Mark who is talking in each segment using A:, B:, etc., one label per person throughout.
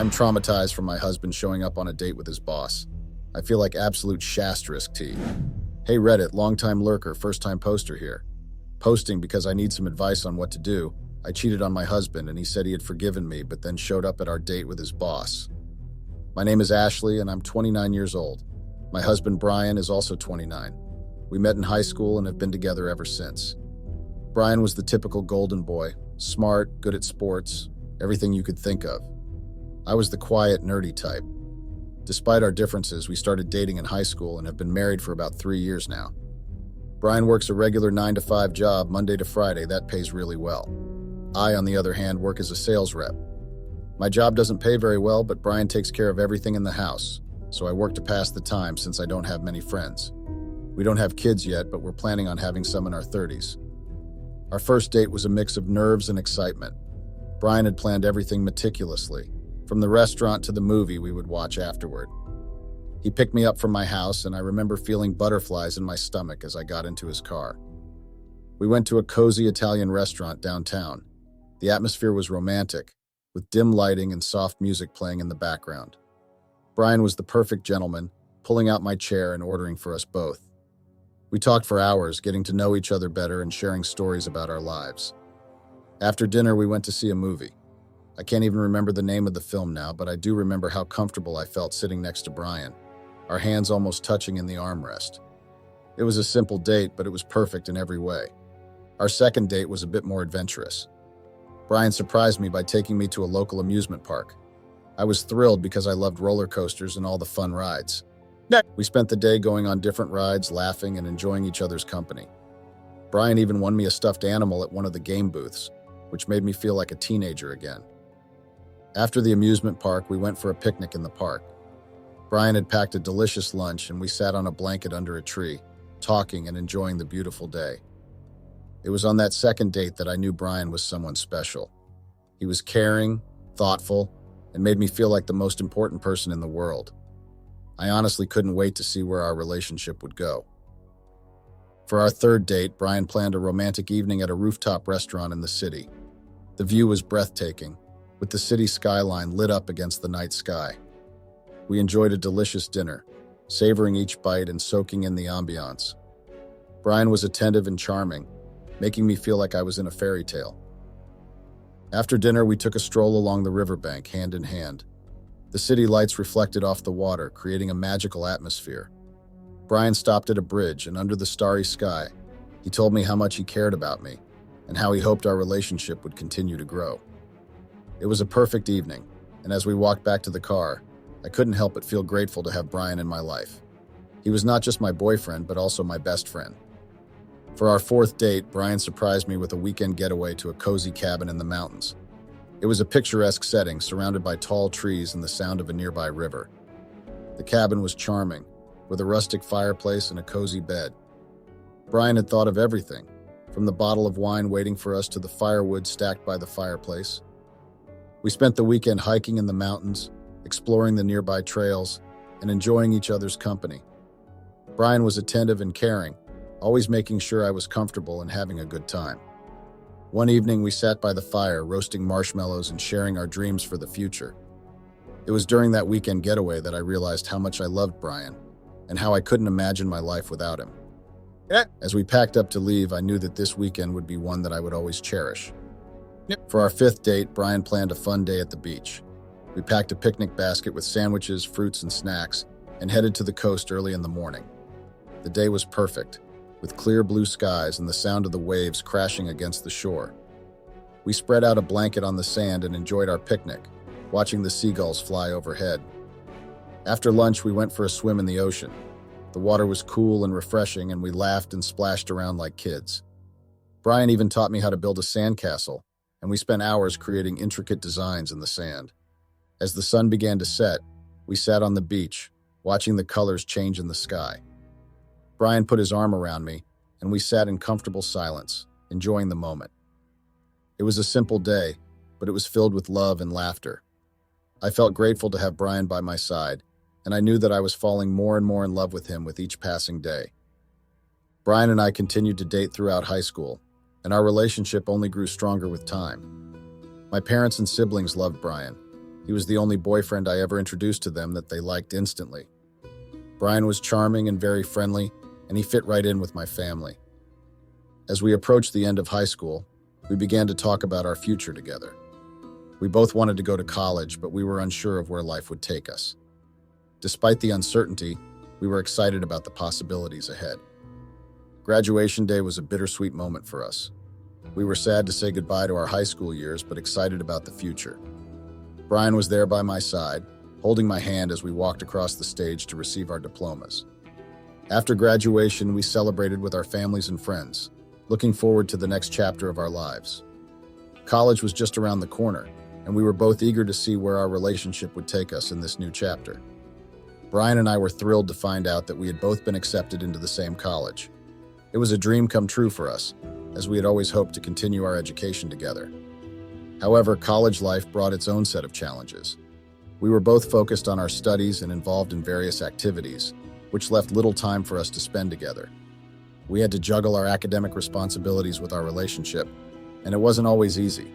A: I'm traumatized from my husband showing up on a date with his boss. I feel like absolute *T. Hey Reddit, longtime lurker, first-time poster here. Posting because I need some advice on what to do. I cheated on my husband and he said he had forgiven me, but then showed up at our date with his boss. My name is Ashley and I'm 29 years old. My husband Brian is also 29. We met in high school and have been together ever since. Brian was the typical golden boy, smart, good at sports, everything you could think of. I was the quiet, nerdy type. Despite our differences, we started dating in high school and have been married for about 3 years now. Brian works a regular 9-to-5 job, Monday to Friday. That pays really well. I, on the other hand, work as a sales rep. My job doesn't pay very well, but Brian takes care of everything in the house, so I work to pass the time since I don't have many friends. We don't have kids yet, but we're planning on having some in our 30s. Our first date was a mix of nerves and excitement. Brian had planned everything meticulously, from the restaurant to the movie we would watch afterward. He picked me up from my house, and I remember feeling butterflies in my stomach as I got into his car. We went to a cozy Italian restaurant downtown. The atmosphere was romantic, with dim lighting and soft music playing in the background. Brian was the perfect gentleman, pulling out my chair and ordering for us both. We talked for hours, getting to know each other better and sharing stories about our lives. After dinner, we went to see a movie. I can't even remember the name of the film now, but I do remember how comfortable I felt sitting next to Brian, our hands almost touching in the armrest. It was a simple date, but it was perfect in every way. Our second date was a bit more adventurous. Brian surprised me by taking me to a local amusement park. I was thrilled because I loved roller coasters and all the fun rides. We spent the day going on different rides, laughing and enjoying each other's company. Brian even won me a stuffed animal at one of the game booths, which made me feel like a teenager again. After the amusement park, we went for a picnic in the park. Brian had packed a delicious lunch and we sat on a blanket under a tree, talking and enjoying the beautiful day. It was on that second date that I knew Brian was someone special. He was caring, thoughtful, and made me feel like the most important person in the world. I honestly couldn't wait to see where our relationship would go. For our third date, Brian planned a romantic evening at a rooftop restaurant in the city. The view was breathtaking, with the city skyline lit up against the night sky. We enjoyed a delicious dinner, savoring each bite and soaking in the ambiance. Brian was attentive and charming, making me feel like I was in a fairy tale. After dinner, we took a stroll along the riverbank, hand in hand. The city lights reflected off the water, creating a magical atmosphere. Brian stopped at a bridge, and under the starry sky, he told me how much he cared about me and how he hoped our relationship would continue to grow. It was a perfect evening, and as we walked back to the car, I couldn't help but feel grateful to have Brian in my life. He was not just my boyfriend, but also my best friend. For our fourth date, Brian surprised me with a weekend getaway to a cozy cabin in the mountains. It was a picturesque setting surrounded by tall trees and the sound of a nearby river. The cabin was charming, with a rustic fireplace and a cozy bed. Brian had thought of everything, from the bottle of wine waiting for us to the firewood stacked by the fireplace. We spent the weekend hiking in the mountains, exploring the nearby trails, and enjoying each other's company. Brian was attentive and caring, always making sure I was comfortable and having a good time. One evening, we sat by the fire, roasting marshmallows and sharing our dreams for the future. It was during that weekend getaway that I realized how much I loved Brian and how I couldn't imagine my life without him. As we packed up to leave, I knew that this weekend would be one that I would always cherish. For our fifth date, Brian planned a fun day at the beach. We packed a picnic basket with sandwiches, fruits, and snacks and headed to the coast early in the morning. The day was perfect, with clear blue skies and the sound of the waves crashing against the shore. We spread out a blanket on the sand and enjoyed our picnic, watching the seagulls fly overhead. After lunch, we went for a swim in the ocean. The water was cool and refreshing, and we laughed and splashed around like kids. Brian even taught me how to build a sandcastle, and we spent hours creating intricate designs in the sand. As the sun began to set, we sat on the beach, watching the colors change in the sky. Brian put his arm around me, and we sat in comfortable silence, enjoying the moment. It was a simple day, but it was filled with love and laughter. I felt grateful to have Brian by my side, and I knew that I was falling more and more in love with him with each passing day. Brian and I continued to date throughout high school, and our relationship only grew stronger with time. My parents and siblings loved Brian. He was the only boyfriend I ever introduced to them that they liked instantly. Brian was charming and very friendly, and he fit right in with my family. As we approached the end of high school, we began to talk about our future together. We both wanted to go to college, but we were unsure of where life would take us. Despite the uncertainty, we were excited about the possibilities ahead. Graduation day was a bittersweet moment for us. We were sad to say goodbye to our high school years, but excited about the future. Brian was there by my side, holding my hand as we walked across the stage to receive our diplomas. After graduation, we celebrated with our families and friends, looking forward to the next chapter of our lives. College was just around the corner, and we were both eager to see where our relationship would take us in this new chapter. Brian and I were thrilled to find out that we had both been accepted into the same college. It was a dream come true for us, as we had always hoped to continue our education together. However, college life brought its own set of challenges. We were both focused on our studies and involved in various activities, which left little time for us to spend together. We had to juggle our academic responsibilities with our relationship, and it wasn't always easy.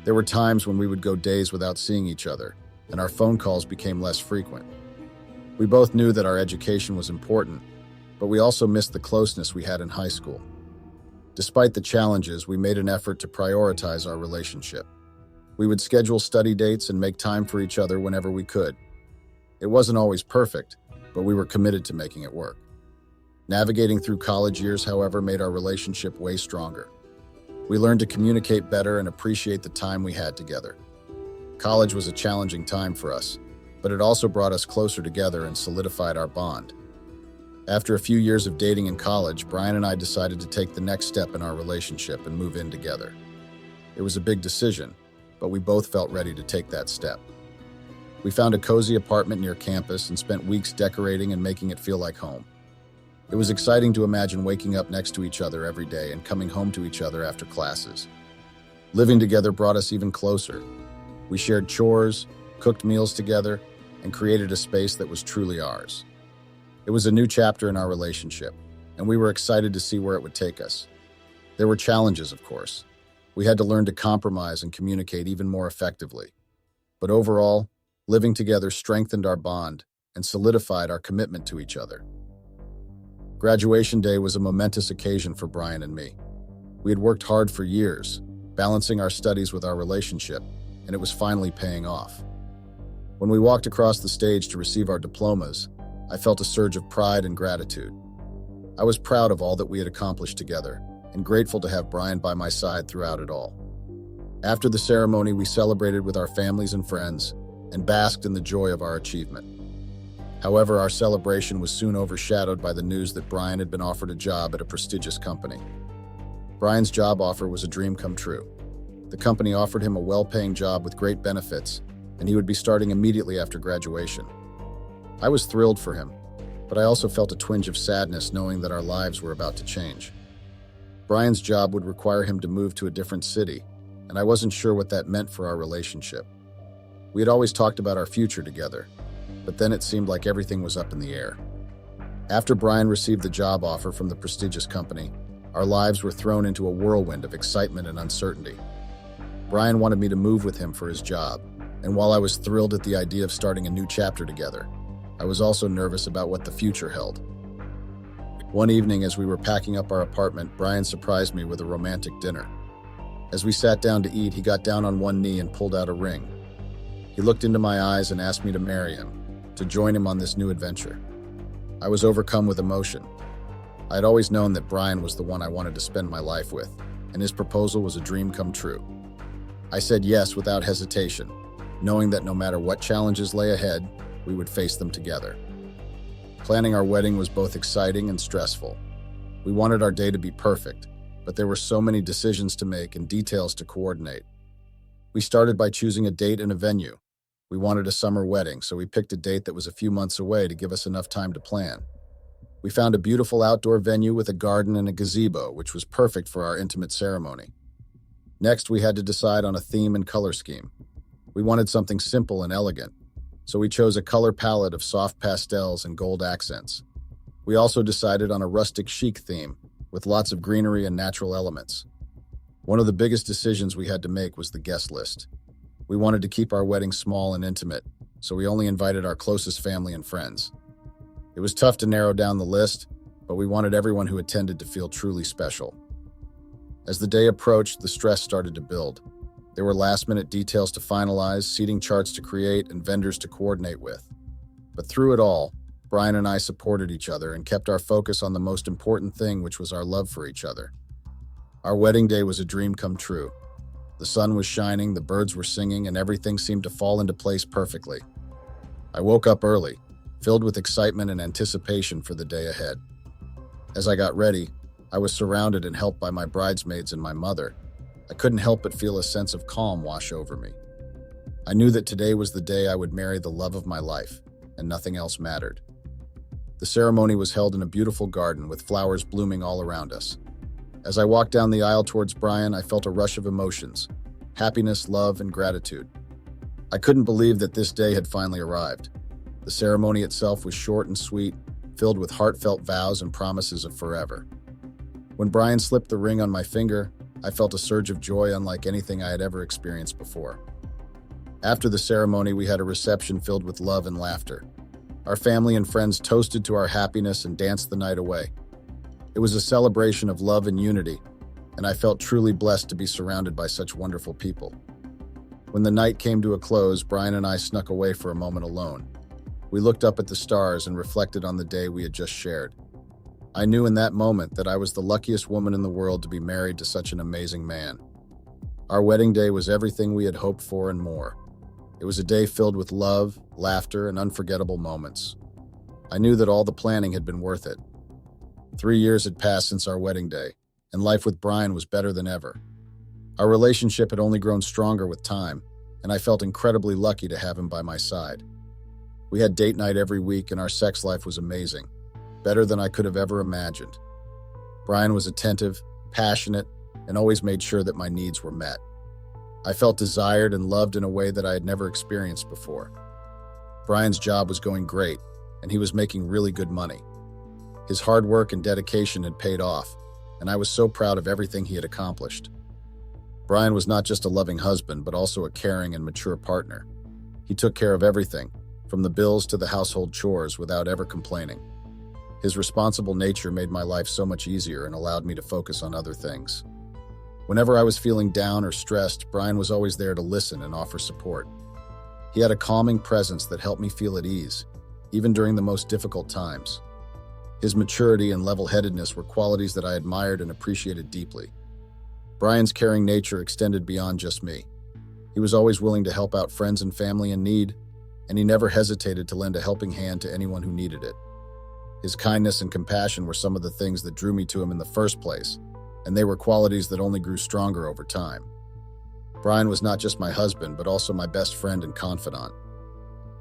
A: There were times when we would go days without seeing each other, and our phone calls became less frequent. We both knew that our education was important, but we also missed the closeness we had in high school. Despite the challenges, we made an effort to prioritize our relationship. We would schedule study dates and make time for each other whenever we could. It wasn't always perfect, but we were committed to making it work. Navigating through college years, however, made our relationship way stronger. We learned to communicate better and appreciate the time we had together. College was a challenging time for us, but it also brought us closer together and solidified our bond. After a few years of dating in college, Brian and I decided to take the next step in our relationship and move in together. It was a big decision, but we both felt ready to take that step. We found a cozy apartment near campus and spent weeks decorating and making it feel like home. It was exciting to imagine waking up next to each other every day and coming home to each other after classes. Living together brought us even closer. We shared chores, cooked meals together, and created a space that was truly ours. It was a new chapter in our relationship, and we were excited to see where it would take us. There were challenges, of course. We had to learn to compromise and communicate even more effectively. But overall, living together strengthened our bond and solidified our commitment to each other. Graduation day was a momentous occasion for Brian and me. We had worked hard for years, balancing our studies with our relationship, and it was finally paying off. When we walked across the stage to receive our diplomas, I felt a surge of pride and gratitude. I was proud of all that we had accomplished together and grateful to have Brian by my side throughout it all. After the ceremony, we celebrated with our families and friends and basked in the joy of our achievement. However, our celebration was soon overshadowed by the news that Brian had been offered a job at a prestigious company. Brian's job offer was a dream come true. The company offered him a well-paying job with great benefits, and he would be starting immediately after graduation. I was thrilled for him, but I also felt a twinge of sadness knowing that our lives were about to change. Brian's job would require him to move to a different city, and I wasn't sure what that meant for our relationship. We had always talked about our future together, but then it seemed like everything was up in the air. After Brian received the job offer from the prestigious company, our lives were thrown into a whirlwind of excitement and uncertainty. Brian wanted me to move with him for his job, and while I was thrilled at the idea of starting a new chapter together, I was also nervous about what the future held. One evening, as we were packing up our apartment, Brian surprised me with a romantic dinner. As we sat down to eat, he got down on one knee and pulled out a ring. He looked into my eyes and asked me to marry him, to join him on this new adventure. I was overcome with emotion. I had always known that Brian was the one I wanted to spend my life with, and his proposal was a dream come true. I said yes without hesitation, knowing that no matter what challenges lay ahead, we would face them together. Planning our wedding was both exciting and stressful. We wanted our day to be perfect, but there were so many decisions to make and details to coordinate. We started by choosing a date and a venue. We wanted a summer wedding, so we picked a date that was a few months away to give us enough time to plan. We found a beautiful outdoor venue with a garden and a gazebo, which was perfect for our intimate ceremony. Next, we had to decide on a theme and color scheme. We wanted something simple and elegant, so we chose a color palette of soft pastels and gold accents. We also decided on a rustic chic theme, with lots of greenery and natural elements. One of the biggest decisions we had to make was the guest list. We wanted to keep our wedding small and intimate, so we only invited our closest family and friends. It was tough to narrow down the list, but we wanted everyone who attended to feel truly special. As the day approached, the stress started to build. There were last-minute details to finalize, seating charts to create, and vendors to coordinate with. But through it all, Brian and I supported each other and kept our focus on the most important thing, which was our love for each other. Our wedding day was a dream come true. The sun was shining, the birds were singing, and everything seemed to fall into place perfectly. I woke up early, filled with excitement and anticipation for the day ahead. As I got ready, I was surrounded and helped by my bridesmaids and my mother. I couldn't help but feel a sense of calm wash over me. I knew that today was the day I would marry the love of my life, and nothing else mattered. The ceremony was held in a beautiful garden with flowers blooming all around us. As I walked down the aisle towards Brian, I felt a rush of emotions: happiness, love, and gratitude. I couldn't believe that this day had finally arrived. The ceremony itself was short and sweet, filled with heartfelt vows and promises of forever. When Brian slipped the ring on my finger, I felt a surge of joy unlike anything I had ever experienced before. After the ceremony, we had a reception filled with love and laughter. Our family and friends toasted to our happiness and danced the night away. It was a celebration of love and unity, and I felt truly blessed to be surrounded by such wonderful people. When the night came to a close, Brian and I snuck away for a moment alone. We looked up at the stars and reflected on the day we had just shared. I knew in that moment that I was the luckiest woman in the world to be married to such an amazing man. Our wedding day was everything we had hoped for and more. It was a day filled with love, laughter, and unforgettable moments. I knew that all the planning had been worth it. 3 years had passed since our wedding day, and life with Brian was better than ever. Our relationship had only grown stronger with time, and I felt incredibly lucky to have him by my side. We had date night every week, and our sex life was amazing, better than I could have ever imagined. Brian was attentive, passionate, and always made sure that my needs were met. I felt desired and loved in a way that I had never experienced before. Brian's job was going great, and he was making really good money. His hard work and dedication had paid off, and I was so proud of everything he had accomplished. Brian was not just a loving husband, but also a caring and mature partner. He took care of everything, from the bills to the household chores, without ever complaining. His responsible nature made my life so much easier and allowed me to focus on other things. Whenever I was feeling down or stressed, Brian was always there to listen and offer support. He had a calming presence that helped me feel at ease, even during the most difficult times. His maturity and level-headedness were qualities that I admired and appreciated deeply. Brian's caring nature extended beyond just me. He was always willing to help out friends and family in need, and he never hesitated to lend a helping hand to anyone who needed it. His kindness and compassion were some of the things that drew me to him in the first place, and they were qualities that only grew stronger over time. Brian was not just my husband, but also my best friend and confidant.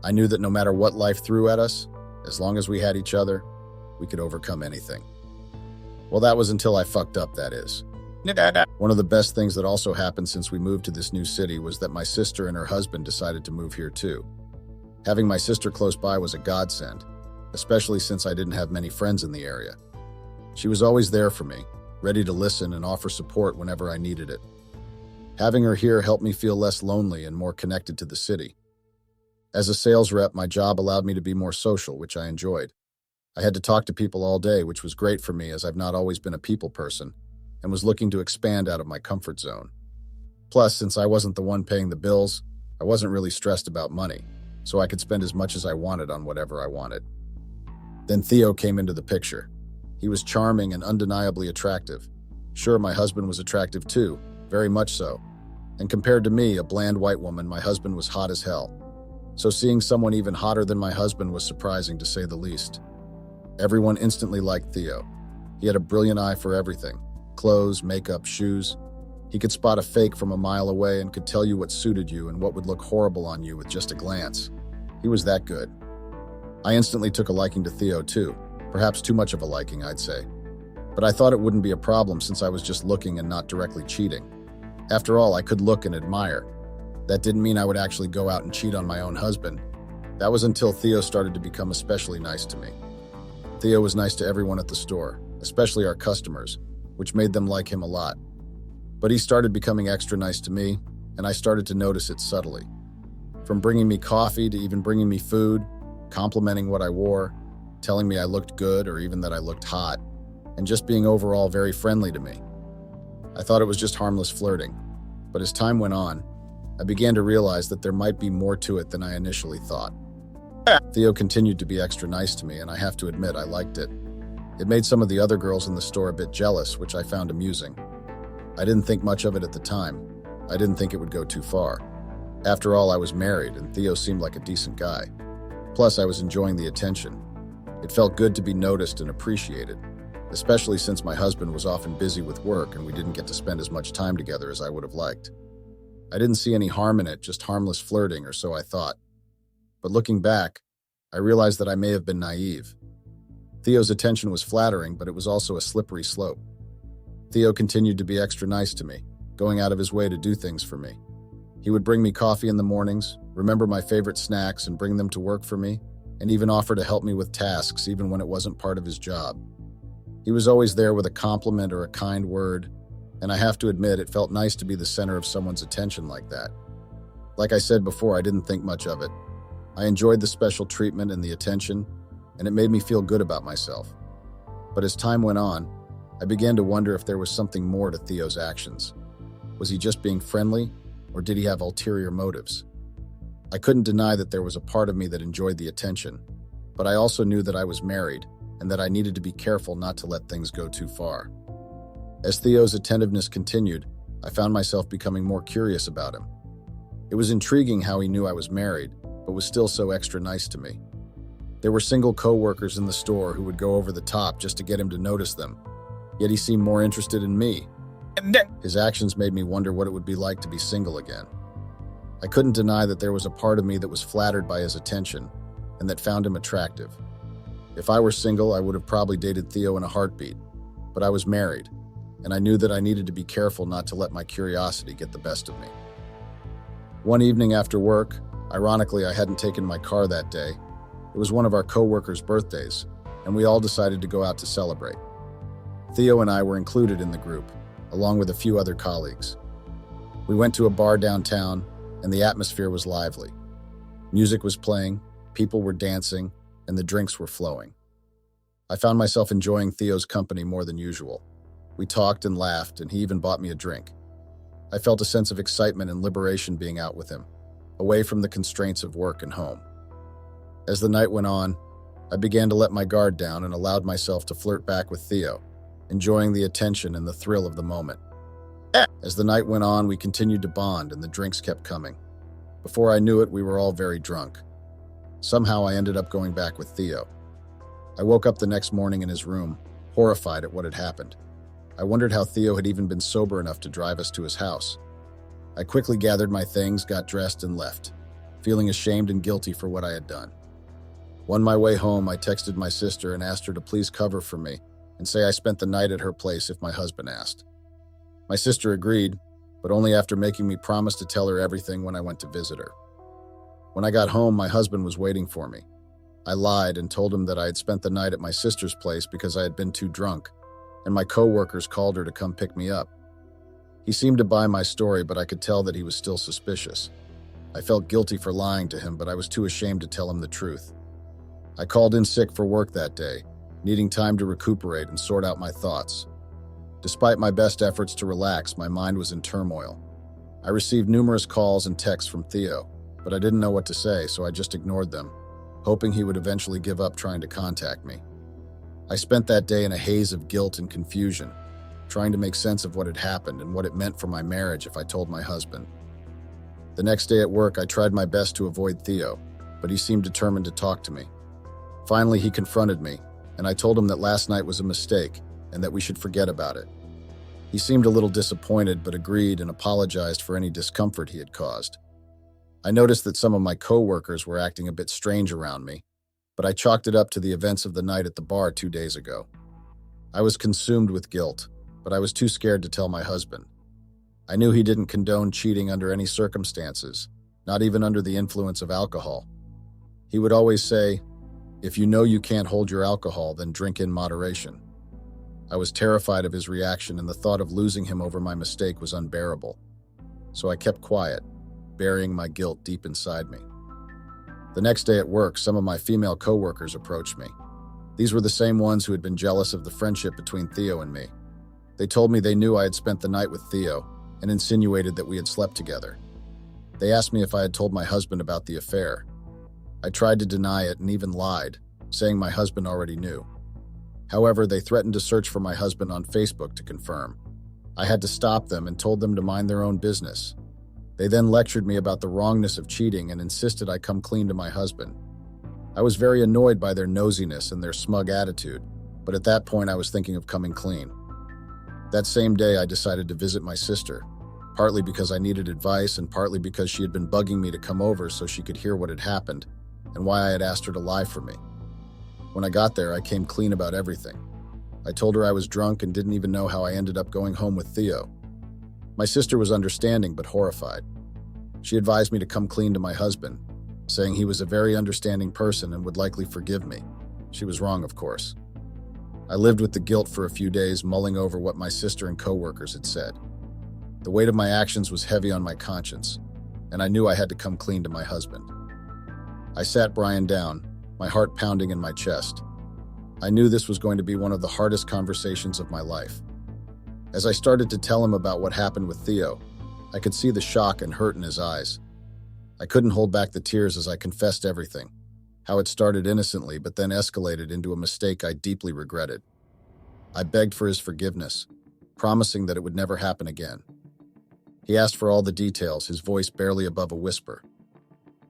A: I knew that no matter what life threw at us, as long as we had each other, we could overcome anything. Well, that was until I fucked up, that is. One of the best things that also happened since we moved to this new city was that my sister and her husband decided to move here too. Having my sister close by was a godsend, especially since I didn't have many friends in the area. She was always there for me, ready to listen and offer support whenever I needed it. Having her here helped me feel less lonely and more connected to the city. As a sales rep, my job allowed me to be more social, which I enjoyed. I had to talk to people all day, which was great for me as I've not always been a people person and was looking to expand out of my comfort zone. Plus, since I wasn't the one paying the bills, I wasn't really stressed about money, so I could spend as much as I wanted on whatever I wanted. Then Theo came into the picture. He was charming and undeniably attractive. Sure, my husband was attractive too, very much so. And compared to me, a bland white woman, my husband was hot as hell. So seeing someone even hotter than my husband was surprising, to say the least. Everyone instantly liked Theo. He had a brilliant eye for everything: clothes, makeup, shoes. He could spot a fake from a mile away and could tell you what suited you and what would look horrible on you with just a glance. He was that good. I instantly took a liking to Theo too. Perhaps too much of a liking, I'd say. But I thought it wouldn't be a problem since I was just looking and not directly cheating. After all, I could look and admire. That didn't mean I would actually go out and cheat on my own husband. That was until Theo started to become especially nice to me. Theo was nice to everyone at the store, especially our customers, which made them like him a lot. But he started becoming extra nice to me, and I started to notice it subtly. From bringing me coffee to even bringing me food, complimenting what I wore, telling me I looked good or even that I looked hot, and just being overall very friendly to me. I thought it was just harmless flirting, but as time went on, I began to realize that there might be more to it than I initially thought. Theo continued to be extra nice to me, and I have to admit I liked it. It made some of the other girls in the store a bit jealous, which I found amusing. I didn't think much of it at the time. I didn't think it would go too far. After all, I was married, and Theo seemed like a decent guy. Plus, I was enjoying the attention. It felt good to be noticed and appreciated, especially since my husband was often busy with work and we didn't get to spend as much time together as I would have liked. I didn't see any harm in it, just harmless flirting, or so I thought. But looking back, I realized that I may have been naive. Theo's attention was flattering, but it was also a slippery slope. Theo continued to be extra nice to me, going out of his way to do things for me. He would bring me coffee in the mornings, remember my favorite snacks and bring them to work for me, and even offer to help me with tasks even when it wasn't part of his job. He was always there with a compliment or a kind word, and I have to admit it felt nice to be the center of someone's attention like that. Like I said before, I didn't think much of it. I enjoyed the special treatment and the attention, and it made me feel good about myself. But as time went on, I began to wonder if there was something more to Theo's actions. Was he just being friendly, or did he have ulterior motives? I couldn't deny that there was a part of me that enjoyed the attention, but I also knew that I was married and that I needed to be careful not to let things go too far. As Theo's attentiveness continued, I found myself becoming more curious about him. It was intriguing how he knew I was married, but was still so extra nice to me. There were single co-workers in the store who would go over the top just to get him to notice them, yet he seemed more interested in me. His actions made me wonder what it would be like to be single again. I couldn't deny that there was a part of me that was flattered by his attention and that found him attractive. If I were single, I would have probably dated Theo in a heartbeat, but I was married, and I knew that I needed to be careful not to let my curiosity get the best of me. One evening after work, ironically, I hadn't taken my car that day. It was one of our co-workers' birthdays, and we all decided to go out to celebrate. Theo and I were included in the group, along with a few other colleagues. We went to a bar downtown, and the atmosphere was lively. Music was playing, people were dancing, and the drinks were flowing. I found myself enjoying Theo's company more than usual. We talked and laughed, and he even bought me a drink. I felt a sense of excitement and liberation being out with him, away from the constraints of work and home. As the night went on, I began to let my guard down and allowed myself to flirt back with Theo, enjoying the attention and the thrill of the moment. As the night went on, we continued to bond and the drinks kept coming. Before I knew it, we were all very drunk. Somehow I ended up going back with Theo. I woke up the next morning in his room, horrified at what had happened. I wondered how Theo had even been sober enough to drive us to his house. I quickly gathered my things, got dressed, and left, feeling ashamed and guilty for what I had done. On my way home, I texted my sister and asked her to please cover for me and say I spent the night at her place if my husband asked. My sister agreed, but only after making me promise to tell her everything when I went to visit her. When I got home, my husband was waiting for me. I lied and told him that I had spent the night at my sister's place because I had been too drunk, and my co-workers called her to come pick me up. He seemed to buy my story, but I could tell that he was still suspicious. I felt guilty for lying to him, but I was too ashamed to tell him the truth. I called in sick for work that day, needing time to recuperate and sort out my thoughts. Despite my best efforts to relax, my mind was in turmoil. I received numerous calls and texts from Theo, but I didn't know what to say, so I just ignored them, hoping he would eventually give up trying to contact me. I spent that day in a haze of guilt and confusion, trying to make sense of what had happened and what it meant for my marriage if I told my husband. The next day at work, I tried my best to avoid Theo, but he seemed determined to talk to me. Finally, he confronted me, and I told him that last night was a mistake and that we should forget about it. He seemed a little disappointed, but agreed and apologized for any discomfort he had caused. I noticed that some of my co-workers were acting a bit strange around me, but I chalked it up to the events of the night at the bar 2 days ago. I was consumed with guilt, but I was too scared to tell my husband. I knew he didn't condone cheating under any circumstances, not even under the influence of alcohol. He would always say, "If you know you can't hold your alcohol, then drink in moderation." I was terrified of his reaction, and the thought of losing him over my mistake was unbearable. so I kept quiet, burying my guilt deep inside me. The next day at work, some of my female coworkers approached me. These were the same ones who had been jealous of the friendship between Theo and me. They told me they knew I had spent the night with Theo and insinuated that we had slept together. They asked me if I had told my husband about the affair. I tried to deny it and even lied, saying my husband already knew. However, they threatened to search for my husband on Facebook to confirm. I had to stop them and told them to mind their own business. They then lectured me about the wrongness of cheating and insisted I come clean to my husband. I was very annoyed by their nosiness and their smug attitude, but at that point I was thinking of coming clean. That same day I decided to visit my sister, partly because I needed advice and partly because she had been bugging me to come over so she could hear what had happened and why I had asked her to lie for me. When I got there, I came clean about everything. I told her I was drunk and didn't even know how I ended up going home with Theo. My sister was understanding but horrified. She advised me to come clean to my husband, saying he was a very understanding person and would likely forgive me. She was wrong, of course. I lived with the guilt for a few days, mulling over what my sister and coworkers had said. The weight of my actions was heavy on my conscience, and I knew I had to come clean to my husband. I sat Brian down, my heart pounding in my chest. I knew this was going to be one of the hardest conversations of my life. As I started to tell him about what happened with Theo, I could see the shock and hurt in his eyes. I couldn't hold back the tears as I confessed everything, how it started innocently but then escalated into a mistake I deeply regretted. I begged for his forgiveness, promising that it would never happen again. He asked for all the details, his voice barely above a whisper.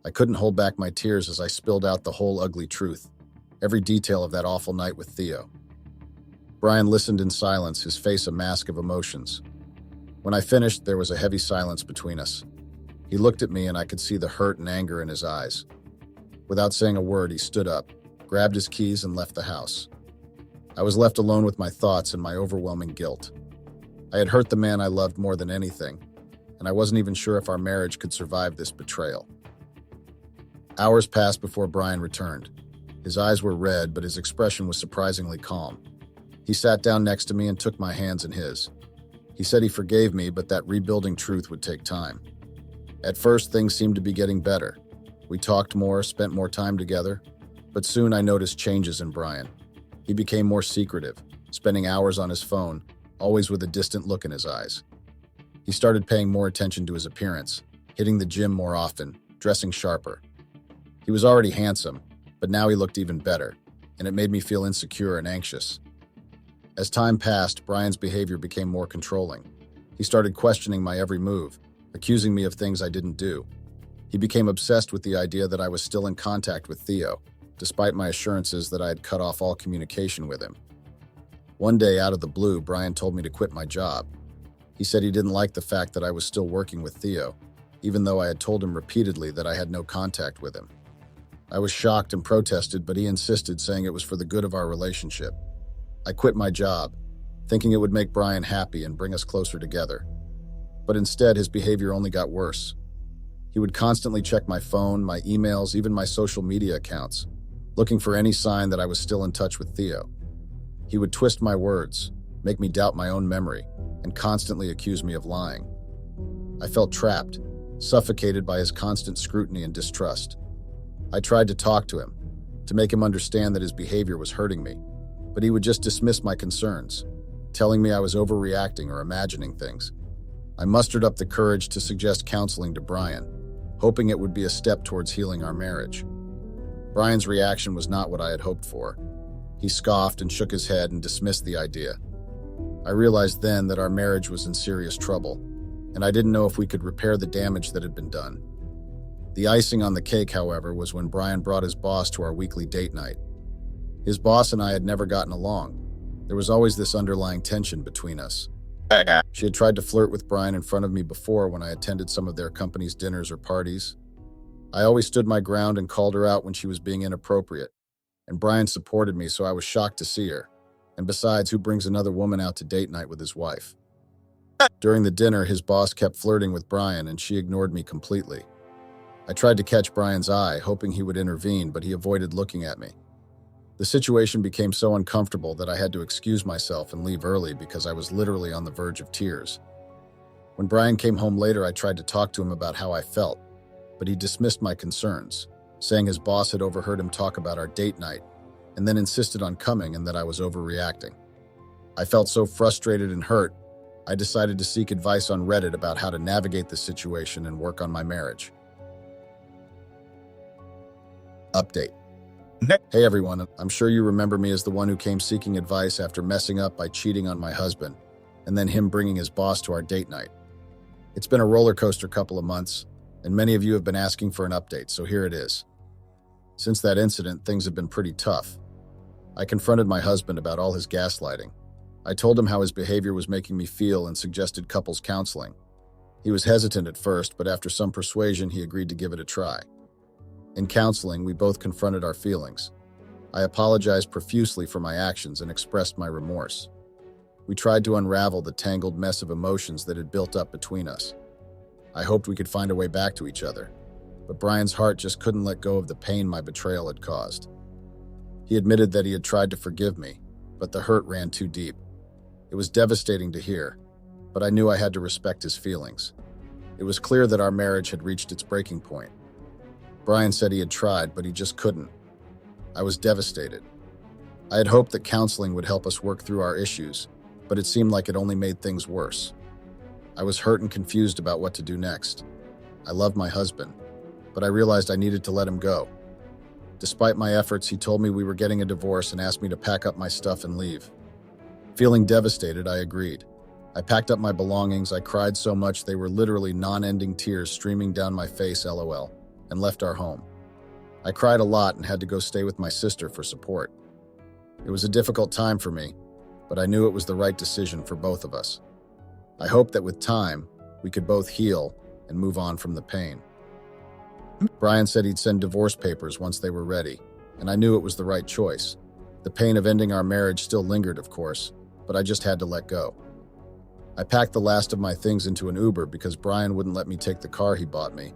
A: I couldn't hold back my tears as I spilled out the whole ugly truth, every detail of that awful night with Theo. Brian listened in silence, his face a mask of emotions. When I finished, there was a heavy silence between us. He looked at me and I could see the hurt and anger in his eyes. Without saying a word, he stood up, grabbed his keys, and left the house. I was left alone with my thoughts and my overwhelming guilt. I had hurt the man I loved more than anything, and I wasn't even sure if our marriage could survive this betrayal. Hours passed before Brian returned. His eyes were red, but his expression was surprisingly calm. He sat down next to me and took my hands in his. He said he forgave me, but that rebuilding truth would take time. At first, things seemed to be getting better. We talked more, spent more time together, but soon I noticed changes in Brian. He became more secretive, spending hours on his phone, always with a distant look in his eyes. He started paying more attention to his appearance, hitting the gym more often, dressing sharper. He was already handsome, but now he looked even better, and it made me feel insecure and anxious. As time passed, Brian's behavior became more controlling. He started questioning my every move, accusing me of things I didn't do. He became obsessed with the idea that I was still in contact with Theo, despite my assurances that I had cut off all communication with him. One day, out of the blue, Brian told me to quit my job. He said he didn't like the fact that I was still working with Theo, even though I had told him repeatedly that I had no contact with him. I was shocked and protested, but he insisted, saying it was for the good of our relationship. I quit my job, thinking it would make Brian happy and bring us closer together. But instead, his behavior only got worse. He would constantly check my phone, my emails, even my social media accounts, looking for any sign that I was still in touch with Theo. He would twist my words, make me doubt my own memory, and constantly accuse me of lying. I felt trapped, suffocated by his constant scrutiny and distrust. I tried to talk to him, to make him understand that his behavior was hurting me, but he would just dismiss my concerns, telling me I was overreacting or imagining things. I mustered up the courage to suggest counseling to Brian, hoping it would be a step towards healing our marriage. Brian's reaction was not what I had hoped for. He scoffed and shook his head and dismissed the idea. I realized then that our marriage was in serious trouble, and I didn't know if we could repair the damage that had been done. The icing on the cake, however, was when Brian brought his boss to our weekly date night. His boss and I had never gotten along. There was always this underlying tension between us. She had tried to flirt with Brian in front of me before when I attended some of their company's dinners or parties. I always stood my ground and called her out when she was being inappropriate, and Brian supported me, so I was shocked to see her. And besides, who brings another woman out to date night with his wife? During the dinner, his boss kept flirting with Brian, and she ignored me completely. I tried to catch Brian's eye, hoping he would intervene, but he avoided looking at me. The situation became so uncomfortable that I had to excuse myself and leave early because I was literally on the verge of tears. When Brian came home later, I tried to talk to him about how I felt, but he dismissed my concerns, saying his boss had overheard him talk about our date night and then insisted on coming and that I was overreacting. I felt so frustrated and hurt, I decided to seek advice on Reddit about how to navigate the situation and work on my marriage. Update. Hey everyone, I'm sure you remember me as the one who came seeking advice after messing up by cheating on my husband, and then him bringing his boss to our date night. It's been a roller coaster couple of months, and many of you have been asking for an update, so here it is. Since that incident, things have been pretty tough. I confronted my husband about all his gaslighting. I told him how his behavior was making me feel and suggested couples counseling. He was hesitant at first, but after some persuasion, he agreed to give it a try. In counseling, we both confronted our feelings. I apologized profusely for my actions and expressed my remorse. We tried to unravel the tangled mess of emotions that had built up between us. I hoped we could find a way back to each other, but Brian's heart just couldn't let go of the pain my betrayal had caused. He admitted that he had tried to forgive me, but the hurt ran too deep. It was devastating to hear, but I knew I had to respect his feelings. It was clear that our marriage had reached its breaking point. Brian said he had tried, but he just couldn't. I was devastated. I had hoped that counseling would help us work through our issues, but it seemed like it only made things worse. I was hurt and confused about what to do next. I loved my husband, but I realized I needed to let him go. Despite my efforts, he told me we were getting a divorce and asked me to pack up my stuff and leave. Feeling devastated, I agreed. I packed up my belongings, I cried so much they were literally non-ending tears streaming down my face, LOL, and left our home. I cried a lot and had to go stay with my sister for support. It was a difficult time for me, but I knew it was the right decision for both of us. I hoped that with time, we could both heal and move on from the pain. Brian said he'd send divorce papers once they were ready, and I knew it was the right choice. The pain of ending our marriage still lingered, of course, but I just had to let go. I packed the last of my things into an Uber because Brian wouldn't let me take the car he bought me.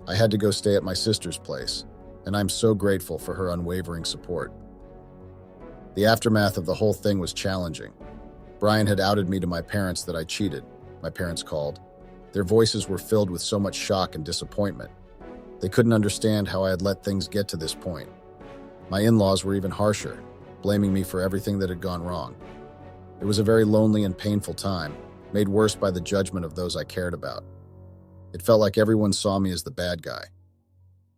A: I had to go stay at my sister's place, and I'm so grateful for her unwavering support. The aftermath of the whole thing was challenging. Brian had outed me to my parents that I cheated, my parents called. Their voices were filled with so much shock and disappointment. They couldn't understand how I had let things get to this point. My in-laws were even harsher, blaming me for everything that had gone wrong. It was a very lonely and painful time, made worse by the judgment of those I cared about. It felt like everyone saw me as the bad guy.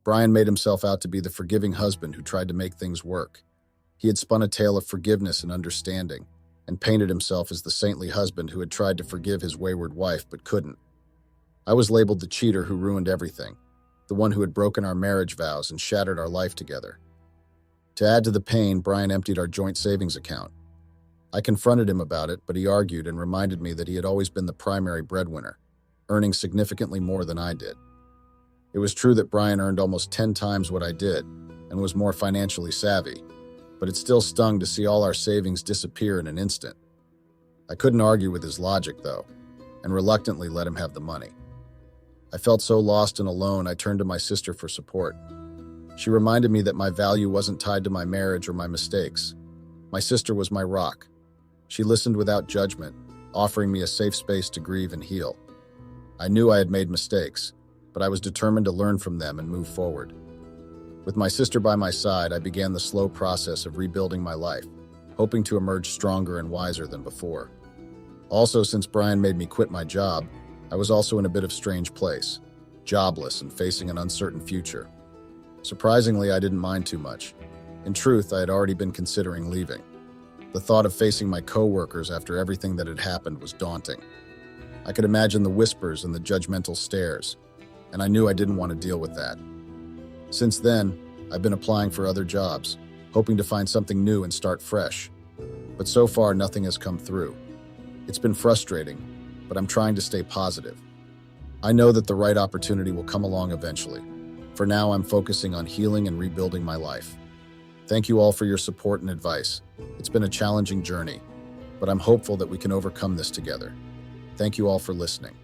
A: Brian made himself out to be the forgiving husband who tried to make things work. He had spun a tale of forgiveness and understanding, and painted himself as the saintly husband who had tried to forgive his wayward wife but couldn't. I was labeled the cheater who ruined everything, the one who had broken our marriage vows and shattered our life together. To add to the pain, Brian emptied our joint savings account. I confronted him about it, but he argued and reminded me that he had always been the primary breadwinner, earning significantly more than I did. It was true that Brian earned almost 10 times what I did and was more financially savvy, but it still stung to see all our savings disappear in an instant. I couldn't argue with his logic, though, and reluctantly let him have the money. I felt so lost and alone, I turned to my sister for support. She reminded me that my value wasn't tied to my marriage or my mistakes. My sister was my rock. She listened without judgment, offering me a safe space to grieve and heal. I knew I had made mistakes, but I was determined to learn from them and move forward. With my sister by my side, I began the slow process of rebuilding my life, hoping to emerge stronger and wiser than before. Also, since Brian made me quit my job, I was also in a bit of a strange place, jobless and facing an uncertain future. Surprisingly, I didn't mind too much. In truth, I had already been considering leaving. The thought of facing my co-workers after everything that had happened was daunting. I could imagine the whispers and the judgmental stares, and I knew I didn't want to deal with that. Since then, I've been applying for other jobs, hoping to find something new and start fresh. But so far, nothing has come through. It's been frustrating, but I'm trying to stay positive. I know that the right opportunity will come along eventually. For now, I'm focusing on healing and rebuilding my life. Thank you all for your support and advice. It's been a challenging journey, but I'm hopeful that we can overcome this together. Thank you all for listening.